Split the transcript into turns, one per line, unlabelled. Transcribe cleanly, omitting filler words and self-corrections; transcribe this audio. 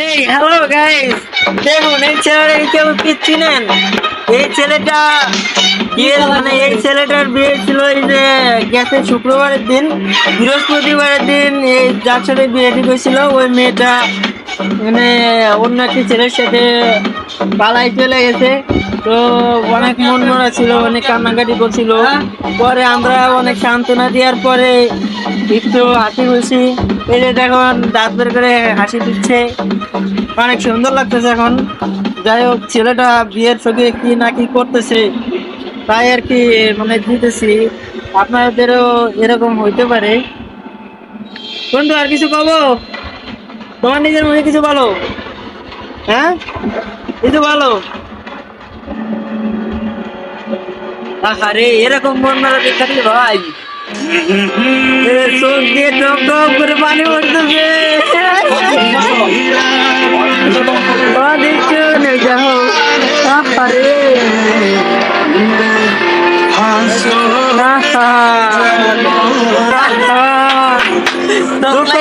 এই hello guys, দেখুন এই ছেলেটা কেউ কি চিনেন? এই ছেলেটা এই ছেলেটার বিয়ে ছিল এই যে গেছে শুক্রবারের দিন। বৃহস্পতিবারের দিন এই যার সাথে বিয়ে ঠিক হয়েছিল ওই মেয়েটা মানে অন্য একটি ছেলের সাথে পালাই চলে গেছে। তো অনেক মন মরা ছিল, অনেক কান্নাকাটি করছিল। পরে আমরা অনেক সান্ত্বনা দেওয়ার পরে একটু হাসি খুশি, এই যে দেখুন দাঁত বের করে হাসি দিচ্ছে, অনেক সুন্দর লাগতেছে এখন। যাই হোক, ছেলেটা বিয়ের ছবি কি না কি করতেছে তাই আর কি মানে দিতেছি। আপনাদেরও এরকম হইতে পারে। বন্ধু আর কিছু কব? তোমার নিজের মনে কিছু বলো। হ্যাঁ, কিছু বলো। আরে এরকম মন মারা দেখালি ভাই, চোখ দিয়ে টপ টপ করে পানি পড়তেছে। দেখছো নেই দেখো, আরে দুঃখ